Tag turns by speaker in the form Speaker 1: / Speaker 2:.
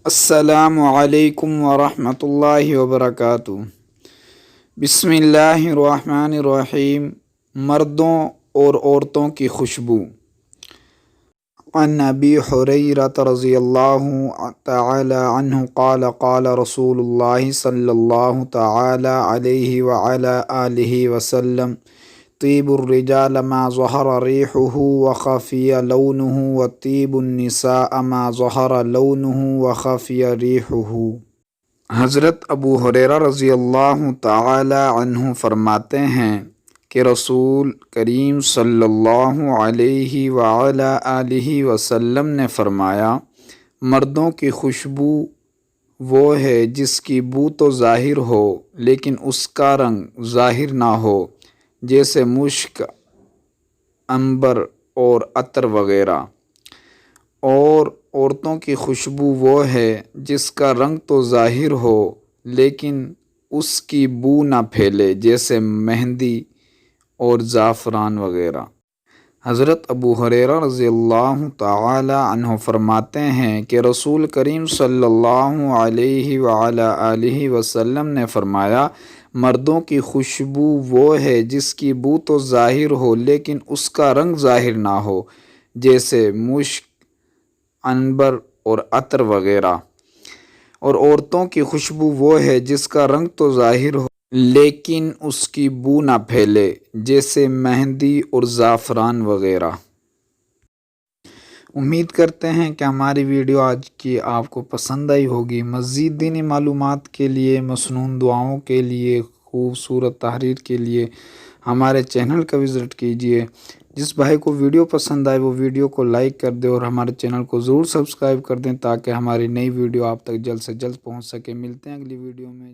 Speaker 1: السلام علیکم ورحمۃ اللہ وبرکاتہ۔ بسم اللہ الرحمن الرحیم۔ مردوں اور عورتوں کی خوشبو۔ عن ابی ہریرہ رضی اللہ تعالی عنہ قال قال رسول اللہ صلی اللہ تعالی علیہ وعلی آلہ وسلم طیب الرجال ما ظہر ریحہ وخفی لونہ وطیب النساء ما ظہر لونہ وخفی ریحہ۔ حضرت ابو ہریرہ رضی اللہ تعالی عنہ فرماتے ہیں کہ رسول کریم صلی اللہ علیہ وعلی آلہ وسلم نے فرمایا، مردوں کی خوشبو وہ ہے جس کی بو تو ظاہر ہو لیکن اس کا رنگ ظاہر نہ ہو، جیسے مشک، عنبر اور عطر وغیرہ۔ اور عورتوں کی خوشبو وہ ہے جس کا رنگ تو ظاہر ہو لیکن اس کی بو نہ پھیلے، جیسے مہندی اور زعفران وغیرہ۔ حضرت ابو ہریرہ رضی اللہ تعالی عنہ فرماتے ہیں کہ رسول کریم صلی اللہ علیہ وعلی آلہ وسلم نے فرمایا، مردوں کی خوشبو وہ ہے جس کی بو تو ظاہر ہو لیکن اس کا رنگ ظاہر نہ ہو، جیسے مشک، عنبر اور عطر وغیرہ۔ اور عورتوں کی خوشبو وہ ہے جس کا رنگ تو ظاہر ہو لیکن اس کی بو نہ پھیلے، جیسے مہندی اور زعفران وغیرہ۔ امید کرتے ہیں کہ ہماری ویڈیو آج کی آپ کو پسند آئی ہوگی۔ مزید دینی معلومات کے لیے، مسنون دعاؤں کے لیے، خوبصورت تحریر کے لیے ہمارے چینل کا وزٹ کیجیے۔ جس بھائی کو ویڈیو پسند آئے وہ ویڈیو کو لائک کر دیں اور ہمارے چینل کو ضرور سبسکرائب کر دیں تاکہ ہماری نئی ویڈیو آپ تک جلد سے جلد پہنچ سکے۔ ملتے ہیں اگلی ویڈیو میں۔